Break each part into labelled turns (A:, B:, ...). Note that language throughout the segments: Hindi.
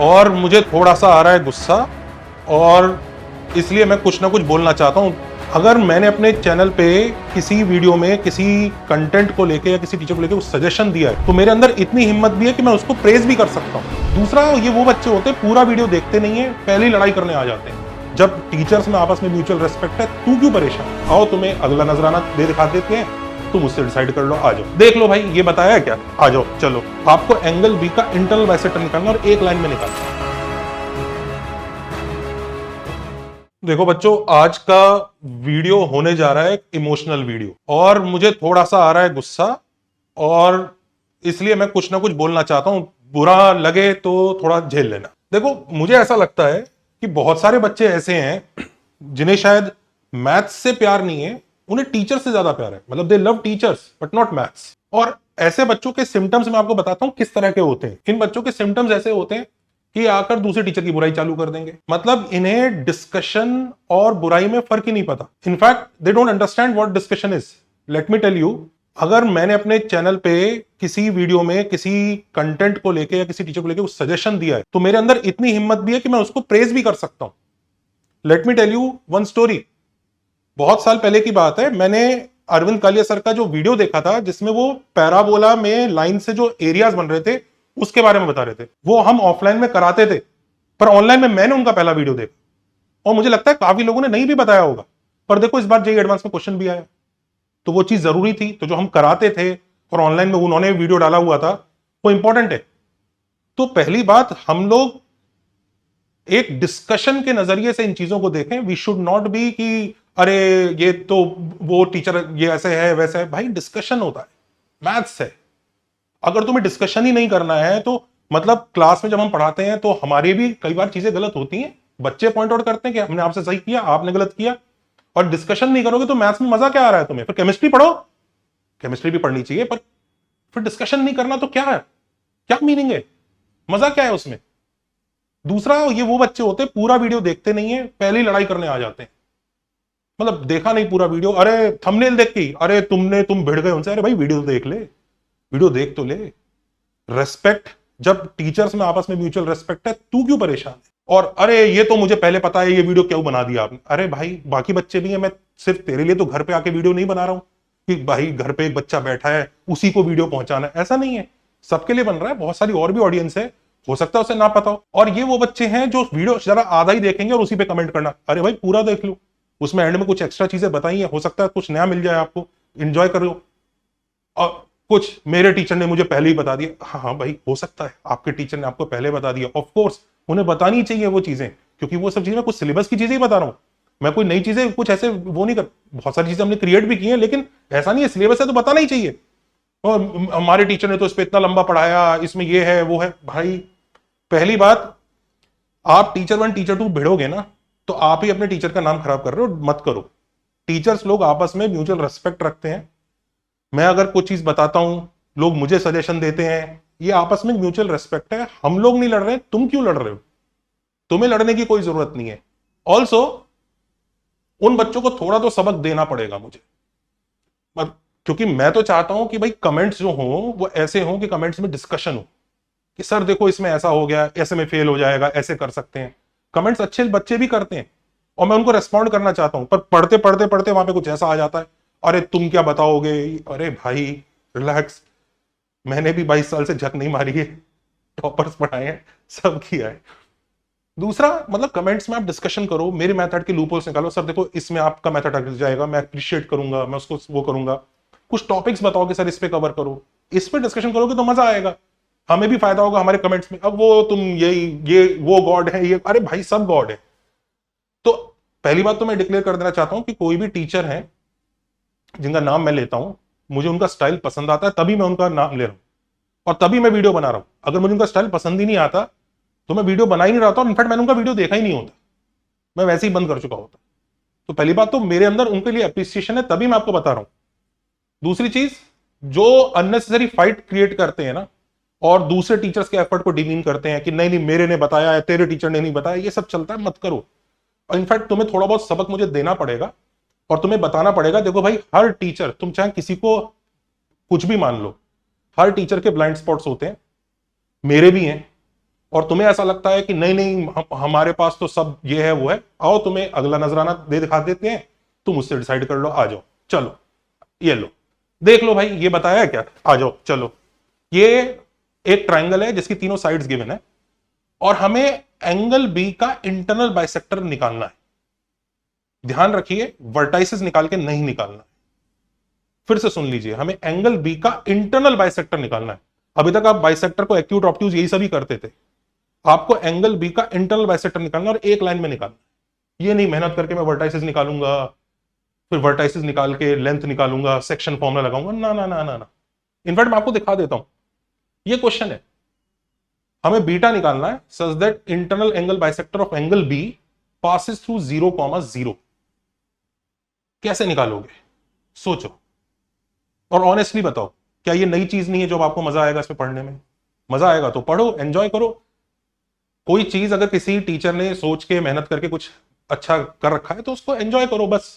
A: और मुझे थोड़ा सा आ रहा है गुस्सा, और इसलिए मैं कुछ ना कुछ बोलना चाहता हूँ। अगर मैंने अपने चैनल पे किसी वीडियो में किसी कंटेंट को लेके या किसी टीचर को लेके कुछ सजेशन दिया है, तो मेरे अंदर इतनी हिम्मत भी है कि मैं उसको प्रेज भी कर सकता हूँ। दूसरा, ये वो बच्चे होते हैं पूरा वीडियो देखते नहीं है, पहले ही लड़ाई करने आ जाते हैं। जब टीचर्स में आपस में म्यूचुअल रेस्पेक्ट है, तू क्यों परेशान? आओ तुम्हें अगला नजराना दे दिखा देते हैं, तुम उससे डिसाइड कर लो, आ जाओ देख लो भाई ये बताया क्या, आ जाओ चलो। आपको एंगल बी का इंटरनल बाइसेक्टर निकालना और एक लाइन में निकालना। देखो बच्चों, आज का वीडियो होने जा रहा है इमोशनल वीडियो, और मुझे थोड़ा सा आ रहा है गुस्सा, और इसलिए मैं कुछ ना कुछ बोलना चाहता हूं। बुरा लगे तो थोड़ा झेल लेना। देखो, मुझे ऐसा लगता है कि बहुत सारे बच्चे ऐसे हैं जिन्हें शायद मैथ्स से प्यार नहीं है, उन्हें टीचर से ज्यादा प्यार है। मतलब दे love teachers but not maths. और ऐसे बच्चों के सिम्टम्स मैं आपको बताता हूं किस तरह के होते हैं। इन बच्चों के सिम्टम्स ऐसे होते हैं कि आकर दूसरे टीचर की बुराई चालू कर देंगे। मतलब इन्हें डिस्कशन और बुराई में फर्क ही नहीं पता। In fact they don't understand what discussion is. Let me tell you, अगर मैंने अपने चैनल पे किसी वीडियो में किसी कंटेंट को लेके या किसी टीचर को लेके कुछ सजेशन दिया है, तो मेरे अंदर इतनी हिम्मत भी है कि मैं उसको प्रेज भी कर सकता हूं। Let me tell you one story. बहुत साल पहले की बात है, मैंने अरविंद कालिया सर का जो वीडियो देखा था जिसमें वो पैराबोला में लाइन से जो एरियाज बन रहे थे उसके बारे में बता रहे थे। वो हम ऑफलाइन में कराते थे, पर ऑनलाइन में मैंने उनका पहला वीडियो देखा, और मुझे लगता है काफी लोगों ने नहीं भी बताया होगा। पर देखो, इस बार जेईई एडवांस में क्वेश्चन भी आया, तो वो चीज जरूरी थी। तो जो हम कराते थे और ऑनलाइन में उन्होंने वीडियो डाला हुआ था, वो इंपॉर्टेंट है। तो पहली बात, हम लोग एक डिस्कशन के नजरिए से इन चीजों को देखें। वी शुड नॉट बी कि अरे ये तो वो टीचर ये ऐसे है वैसे है। भाई डिस्कशन होता है, मैथ्स है। अगर तुम्हें डिस्कशन ही नहीं करना है तो मतलब क्लास में जब हम पढ़ाते हैं तो हमारी भी कई बार चीजें गलत होती हैं। बच्चे पॉइंट आउट करते हैं कि हमने आपसे सही किया, आपने गलत किया। और डिस्कशन नहीं करोगे तो मैथ्स में मजा क्या आ रहा है तुम्हें? फिर केमिस्ट्री पढ़ो, केमिस्ट्री भी पढ़नी चाहिए, पर फिर डिस्कशन नहीं करना तो क्या है? क्या मीनिंग है? मजा क्या है उसमें? दूसरा, ये वो बच्चे होते हैं पूरा वीडियो देखते नहीं है, पहले ही लड़ाई करने आ जाते हैं। मतलब देखा नहीं पूरा वीडियो, अरे थंबनेल देख के अरे तुम भिड़ गए उनसे। अरे भाई वीडियो देख ले, वीडियो देख तो ले। रेस्पेक्ट, जब टीचर्स में आपस में म्यूचुअल रेस्पेक्ट है, तू क्यों परेशान है? और अरे ये तो मुझे पहले पता है, ये वीडियो क्यों बना दिया आपने? अरे भाई बाकी बच्चे भी हैं, मैं सिर्फ तेरे लिए तो घर पे आके वीडियो नहीं बना रहा हूं कि भाई घर पे एक बच्चा बैठा है उसी को वीडियो पहुंचाना है। ऐसा नहीं है, सबके लिए बन रहा है। बहुत सारी और भी ऑडियंस है, हो सकता है उसे ना पता हो। और ये वो बच्चे हैं जो वीडियो जरा आधा ही देखेंगे और उसी पे कमेंट करना। अरे भाई पूरा देख लो, उसमें एंड में कुछ एक्स्ट्रा चीजें बताई है, हो सकता है कुछ नया मिल जाए आपको, एंजॉय करो। और कुछ मेरे टीचर ने मुझे पहले ही बता दिया। हाँ हाँ भाई, हो सकता है आपके टीचर ने आपको पहले बता दिया। ऑफ कोर्स उन्हें बतानी चाहिए वो चीजें, क्योंकि वो सब चीजें मैं कुछ सिलेबस की चीजें ही बता रहा हूं। मैं कोई नई चीजें कुछ ऐसे वो नहीं कर। बहुत सारी चीजें हमने क्रिएट भी की हैं, लेकिन ऐसा नहीं है, सिलेबस है तो बताना ही चाहिए। और हमारे टीचर ने तो इस पे इतना लंबा पढ़ाया, इसमें ये है वो है। भाई पहली बात, आप टीचर 1 टीचर 2 भिड़ोगे ना, तो आप ही अपने टीचर का नाम खराब कर रहे हो। मत करो। टीचर्स लोग आपस में म्यूचुअल रेस्पेक्ट रखते हैं। मैं अगर कोई चीज बताता हूं, लोग मुझे सजेशन देते हैं, ये आपस में म्यूचुअल रेस्पेक्ट है। हम लोग नहीं लड़ रहे, तुम क्यों लड़ रहे हो? तुम्हें लड़ने की कोई जरूरत नहीं है। ऑल्सो उन बच्चों को थोड़ा तो सबक देना पड़ेगा मुझे, क्योंकि मैं तो चाहता हूं कि भाई कमेंट्स जो हो वो ऐसे हो कि कमेंट्स में डिस्कशन हो कि सर देखो इसमें ऐसा हो गया, ऐसे में फेल हो जाएगा, ऐसे कर सकते हैं। कमेंट्स अच्छे बच्चे भी करते हैं और मैं उनको रेस्पॉन्ड करना चाहता हूं, पर पढ़ते पढ़ते पढ़ते वहां पे कुछ ऐसा आ जाता है, अरे तुम क्या बताओगे। अरे भाई रिलैक्स, मैंने भी 22 साल से झक नहीं मारी है, टॉपर्स पढ़ाए हैं, सब किया है। दूसरा, मतलब कमेंट्स में आप डिस्कशन करो, मेरे मेथड के लूपहोल्स निकालो। सर देखो इसमें आपका मेथड अटक जाएगा, मैं अप्रिशिएट करूंगा, मैं उसको वो करूंगा। कुछ टॉपिक्स बताओ कि सर इस पे कवर करो, इस पे डिस्कशन करोगे तो मजा आएगा, हमें भी फायदा होगा हमारे कमेंट्स में। अब वो तुम ये वो गॉड है, ये अरे भाई सब गॉड है। तो पहली बात तो मैं डिक्लेयर कर देना चाहता हूं कि कोई भी टीचर है जिनका नाम मैं लेता हूं, मुझे उनका स्टाइल पसंद आता है तभी मैं उनका नाम ले रहा हूं और तभी मैं वीडियो बना रहा हूं। अगर मुझे उनका स्टाइल पसंद ही नहीं आता तो मैं वीडियो बना ही नहीं रहा था, और इनफैक्ट मैंने उनका वीडियो देखा ही नहीं होता, मैं वैसे ही बंद कर चुका होता। तो पहली बात तो मेरे अंदर उनके लिए अप्रिसिएशन है, तभी मैं आपको बता रहा हूं। दूसरी चीज, जो अननेसेसरी फाइट क्रिएट करते हैं ना और दूसरे टीचर्स के एफर्ट को डिमीन करते हैं कि नहीं नहीं मेरे ने बताया है, तेरे टीचर ने नहीं बताया, ये सब चलता है, मत करो। और इनफैक्ट तुम्हें थोड़ा बहुत सबक मुझे देना पड़ेगा और तुम्हें बताना पड़ेगा, देखो भाई हर टीचर, तुम चाहे किसी को कुछ भी मान लो, हर टीचर के ब्लाइंड स्पॉट्स होते हैं, मेरे भी हैं। और तुम्हें ऐसा लगता है कि नहीं नहीं हमारे पास तो सब ये है वो है, आओ तुम्हें अगला नजराना दिखा देते हैं, तुम उससे डिसाइड कर लो, आ जाओ चलो ये लो, देख लो भाई ये बताया है क्या, आ जाओ चलो। ये एक ट्राइंगल है जिसकी तीनों साइड्स गिवन है और हमें एंगल बी का इंटरनल बाइसेक्टर निकालना है। ध्यान रखिए वर्टाइसिस निकाल के नहीं निकालना है। फिर से सुन लीजिए, हमें एंगल बी का इंटरनल बाइसेक्टर निकालना है। अभी तक आप बाइसेक्टर को एक्यूट ऑब्ट्यूज यही सभी करते थे, आपको एंगल बी का इंटरनल बाइसेक्टर निकालना और एक लाइन में निकालना। ये नहीं मेहनत करके मैं वर्टाइसिस निकालूंगा, फिर वर्टाइसिस निकाल के लेंथ निकालूंगा, सेक्शन फॉर्मूला लगाऊंगा, ना ना ना ना ना। इनफैक्ट मैं आपको दिखा देता हूं, ये क्वेश्चन है, हमें बीटा निकालना है such that internal angle bisector of angle B passes through 0,0। कैसे निकालोगे सोचो और ऑनेस्टली बताओ, क्या ये नई चीज नहीं है जो आपको मजा आएगा इसमें पढ़ने में? मजा आएगा तो पढ़ो, एंजॉय करो। कोई चीज अगर किसी टीचर ने सोच के मेहनत करके कुछ अच्छा कर रखा है तो उसको एंजॉय करो बस।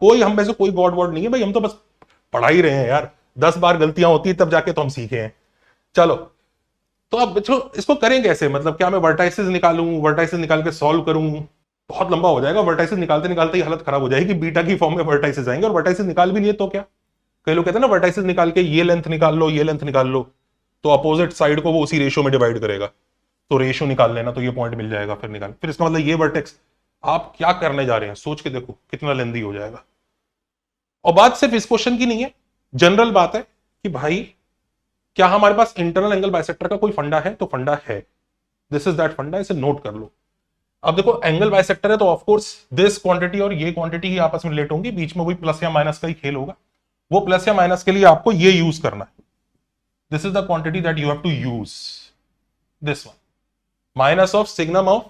A: कोई हम वैसे कोई गॉड वॉड नहीं है भाई, हम तो बस पढ़ा ही रहे हैं यार। 10 बार गलतियां होती है तब जाके तो हम सीखे हैं। चलो तो अब इसको करें कैसे, मतलब क्या मैं वर्टाइसिस निकालूं, वर्टाइसिस निकाल के सॉल्व करूं? बहुत लंबा हो जाएगा, वर्टाइसिस निकालते निकालते ही हालत खराब हो जाएगी, बीटा की फॉर्म में वर्टाइसिस आएंगे और वर्टाइसिस निकाल भी लिए तो क्या। कई लोग कहते हैं ना वर्टाइसिस निकाल के ये लेंथ निकाल लो, ये लेंथ निकाल लो, तो अपोजिट साइड को वो उसी रेशियो में डिवाइड करेगा, तो रेशियो निकाल लेना तो ये पॉइंट मिल जाएगा, फिर निकाल, फिर इसका मतलब ये वर्टेक्स। आप क्या करने जा रहे हैं सोच के देखो कितना लेंदी हो जाएगा। और बात सिर्फ इस क्वेश्चन की नहीं है, जनरल बात है कि भाई क्या हमारे पास इंटरनल एंगल बाइसेक्टर का कोई फंडा है, तो फंडा है, दिस इज दैट फंडा, इसे नोट कर लो। अब देखो एंगल बाइसेक्टर है तो ऑफकोर्स दिस क्वांटिटी और ये क्वांटिटी ही आपस में रिलेट होंगी, बीच में वही प्लस या माइनस का ही खेल होगा। वो प्लस या माइनस के लिए आपको ये यूज करना है, this is the quantity that you have to use, this one minus of signum of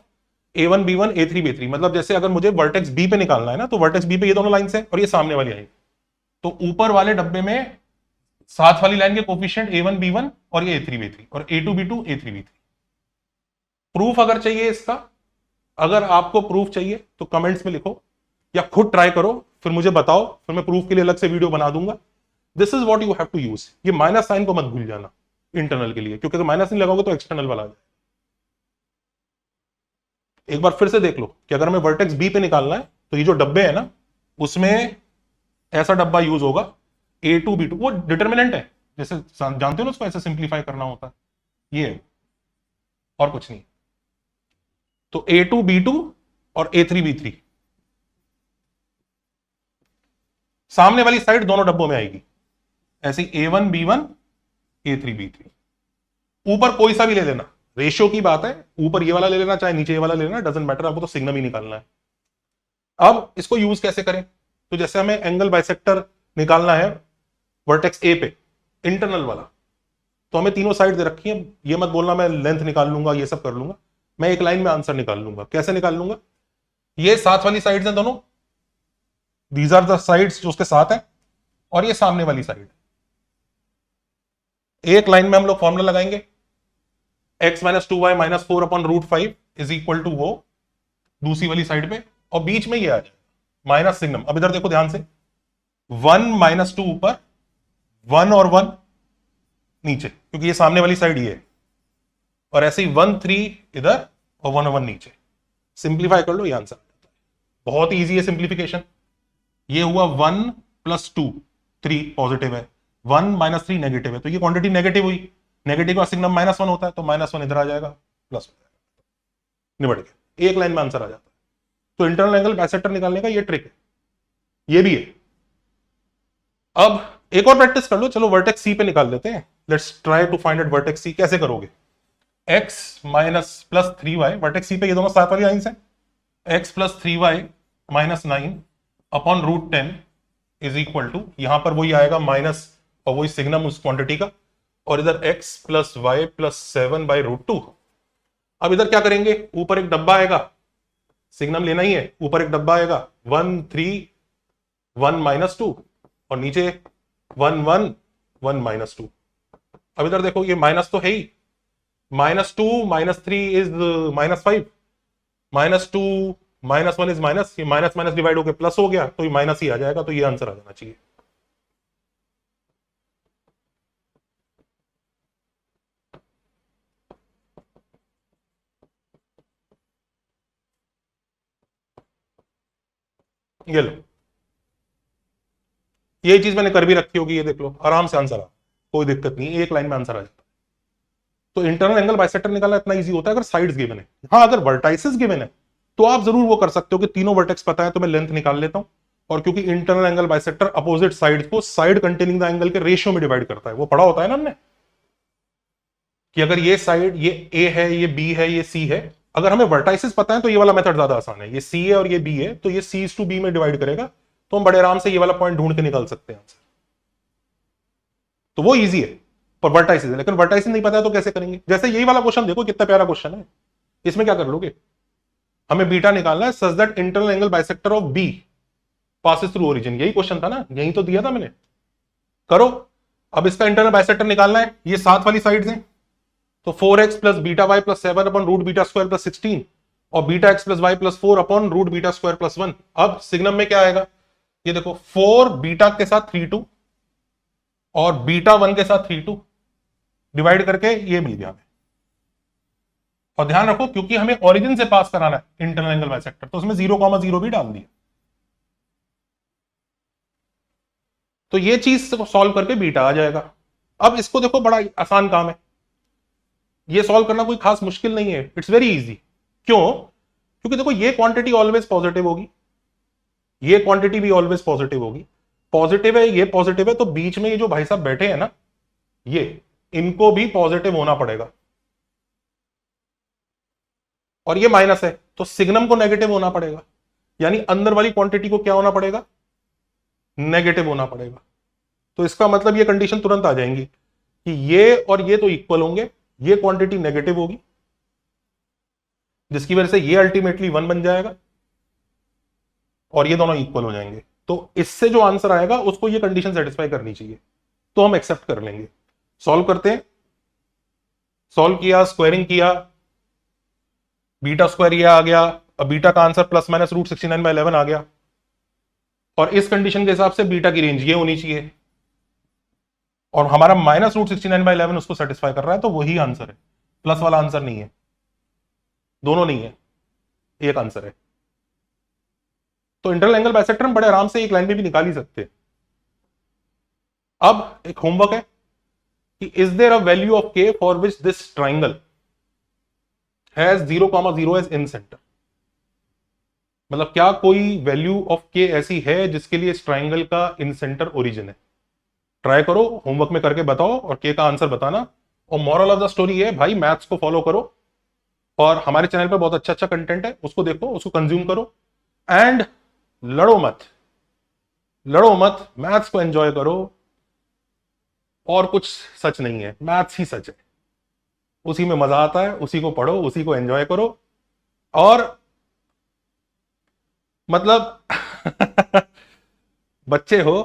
A: A1 B1 A3 B3। मतलब जैसे अगर मुझे वर्टेक्स बी पे निकालना है ना, तो वर्टेक्स बी पे ये दोनों लाइन है और ये सामने वाली लाइन, तो ऊपर वाले डब्बे में साथ वाली लाइन के कोफिशिएंट A1 B1 और ये A3 B3 और A2 B2 A3 B3। Proof अगर चाहिए इसका, अगर आपको प्रूफ चाहिए तो कमेंट्स में लिखो या खुद ट्राई करो, फिर मुझे बताओ, फिर मैं प्रूफ के लिए अलग से वीडियो बना दूंगा। This is what you have to use. ये माइनस साइन को मत भूल जाना इंटरनल के लिए, क्योंकि अगर माइनस नहीं लगाओगे तो एक्सटर्नल वाला आ जाए। एक बार फिर से देख लो कि अगर हमें वर्टेक्स बी पे निकालना है तो ये जो डब्बे है ना, उसमें ऐसा डब्बा यूज होगा A2 B2, वो डिटर्मिनेंट है, जैसे जानते हो ना उसको ऐसे सिंप्लीफाई करना होता है, ये और कुछ नहीं। तो A2 B2 और A3 B3 सामने वाली साइड दोनों डब्बों में आएगी, ऐसे A1 B1 A3 B3। ऊपर कोई सा भी ले लेना, रेशियो की बात है, ऊपर ये वाला ले लेना चाहे नीचे ये वाला ले लेना, डजंट मैटर, आपको तो सिग्नम ही निकालना है। अब इसको यूज कैसे करें, तो जैसे हमें एंगल बाइसेक्टर निकालना है वर्टेक्स ए पे, इंटरनल वाला, तो हमें तीनों साइड दे रखी है। ये मत बोलना मैं लेंथ निकाल लूंगा ये सब कर लूंगा, मैं एक लाइन में आंसर निकाल लूंगा। कैसे निकाल लूंगा, ये साथ वाली साइड्स हैं दोनों, दीज आर द साइड्स जो उसके साथ है, और ये सामने वाली साइड। एक लाइन में हम लोग फॉर्मूला लगाएंगे, x minus 2y minus 4 upon root 5 is equal to वो दूसरी वाली साइड पे, और बीच में ये आ जाए माइनस सिग्नम। अब इधर देखो ध्यान से, 1 माइनस 2 ऊपर, 1 और 1 नीचे, क्योंकि ये सामने वाली साइड ये है, और ऐसे ही 1 3 इधर और 1 1 नीचे। सिंप्लीफाई कर लो, ये आंसर बहुत ईजी है सिंप्लीफिकेशन। ये हुआ 1 प्लस 2, 3 पॉजिटिव है, 1 माइनस 3 नेगेटिव है, तो ये क्वांटिटी नेगेटिव हुई, नेगेटिव का सिग्नम -1 होता है, तो -1 इधर आ जाएगा, प्लस हो जाएगा, निबट गया, एक लाइन में आंसर आ जाता है। तो इंटरनल एंगल बाइसेक्टर निकालने का ये ट्रिक है, ये भी है। अब एक और प्रैक्टिस कर लो, चलो वर्टेक्स सी पे निकाल लेते हैं, let's try to find out vertex C. कैसे करोगे, x minus plus 3y, vertex C पे ये दोनों साथ वाली लाइंस हैं, x plus 3y minus 9 upon root 10 is equal to, यहां पर वही आएगा माइनस और वही सिग्नम उस क्वांटिटी का, और इधर x plus Y plus 7 by root 2। अब इधर क्या करेंगे, ऊपर एक डब्बा आएगा, सिग्नम लेना ही है, ऊपर एक डब्बा आएगा 1 3 1 माइनस 2, और नीचे 1 1 1 माइनस 2। अब इधर देखो ये माइनस तो है ही, -2 -3 इज -5, -2 -1 इज माइनस, ये माइनस माइनस डिवाइड होकर प्लस हो गया, तो ये माइनस ही आ जाएगा, तो ये आंसर आ जाना चाहिए। ये लो, ये चीज मैंने कर भी रखी होगी, ये देख लो, आराम से आंसर आ, कोई दिक्कत नहीं, एक लाइन में आंसर आ जाता है। तो इंटरनल एंगल बाइसेक्टर निकालना इतना इजी होता है अगर साइड्स गिवन है। हाँ, अगर वर्टाइसेस गिवन है तो आप जरूर वो कर सकते हो कि तीनों वर्टेक्स पता है तो मैं लेंथ निकाल लेता हूं, और क्योंकि internal angle bisector opposite side को साइड कंटेनिंग द एंगल के रेशियो में डिवाइड करता है, वो पढ़ा होता है ना हमने, कि अगर ये साइड, ये ए है, ये बी है, ये सी है, अगर हमें वर्टाइसेस पता है तो ये वाला मेथड ज्यादा आसान है, ये सी है और ये बी है, तो ये सी टू बी में डिवाइड करेगा, तो हम बड़े आराम से ये वाला पॉइंट ढूंढ के निकाल सकते हैं आंसर। तो वो इजी है, पर वर्टाइसेस है, लेकिन वर्टाइसेस नहीं पता है तो कैसे करेंगे? जैसे यही वाला क्वेश्चन देखो, कितना प्यारा क्वेश्चन है, इसमें क्या कर लोगे, हमें बीटा निकालना है such that internal angle bisector of B passes through origin, यही क्वेश्चन था ना, यही तो दिया था मैंने। करो, अब इसका इंटरनल बाइसेक्टर निकालना है, ये साथ वाली साइड है, तो 4x plus beta Y plus 7 upon root beta square plus 16 और beta X plus Y plus 4 upon root beta square plus 1। अब सिग्नम में क्या आएगा, ये देखो 4 बीटा के साथ 32 और बीटा 1 के साथ 32 डिवाइड करके ये मिल गया हमें। और ध्यान रखो क्योंकि हमें ओरिजिन से पास कराना है इंटरनल एंगल बाइसेक्टर, तो उसमें 0,0 भी डाल दिया। तो ये चीज को सॉल्व करके बीटा आ जाएगा। अब इसको देखो, बड़ा आसान काम है, ये सॉल्व करना कोई खास मुश्किल नहीं है, इट्स वेरी इजी। क्यों? क्योंकि देखो ये क्वांटिटी ऑलवेज पॉजिटिव होगी, ये क्वांटिटी भी ऑलवेज पॉजिटिव होगी, पॉजिटिव है, ये पॉजिटिव है, तो बीच में ये जो भाई साहब बैठे हैं ना, ये इनको भी पॉजिटिव होना पड़ेगा, और ये माइनस है तो सिग्नम को नेगेटिव होना पड़ेगा, यानी अंदर वाली क्वांटिटी को क्या होना पड़ेगा, नेगेटिव होना पड़ेगा। तो इसका मतलब ये कंडीशन तुरंत आ जाएंगी कि ये और ये तो इक्वल होंगे, ये क्वांटिटी नेगेटिव होगी, जिसकी वजह से ये अल्टीमेटली 1 बन जाएगा और ये दोनों इक्वल हो जाएंगे। तो इससे जो आंसर आएगा उसको ये कंडीशन सेटिस्फाई करनी चाहिए, तो हम एक्सेप्ट कर लेंगे। सॉल्व करते हैं, सॉल्व किया, स्क्वायरिंग किया, बीटा स्क्वायर ये आ गया, अब बीटा का आंसर प्लस माइनस रूट 69/11 आ गया, और इस कंडीशन के हिसाब से बीटा की रेंज ये होनी चाहिए, और हमारा माइनस रूट 69/11 उसको सेटिस्फाई कर रहा है, तो वही आंसर है, प्लस वाला आंसर नहीं है, दोनों नहीं है, एक आंसर है। तो इंटरनल एंगल बाइसेक्टर हम बड़े आराम से एक लाइन में भी निकाल ही सकते हैं। अब एक होमवर्क है कि is there a value of K for which this triangle has 0,0 as incentre, मतलब क्या कोई वैल्यू ऑफ के ऐसी है जिसके लिए इस ट्राइंगल का इन सेंटर ओरिजिन है। ट्राई करो, होमवर्क में करके बताओ और के का आंसर बताना। और मॉरल ऑफ द स्टोरी है भाई, मैथ्स को फॉलो करो, और हमारे चैनल पर बहुत अच्छा अच्छा कंटेंट है, उसको देखो, उसको कंज्यूम करो, एंड लड़ो मत, लड़ो मत, मैथ्स को एंजॉय करो, और कुछ सच नहीं है, मैथ्स ही सच है, उसी में मजा आता है, उसी को पढ़ो, उसी को एंजॉय करो, और मतलब बच्चे हो,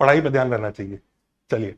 A: पढ़ाई पे ध्यान रहना चाहिए। चलिए।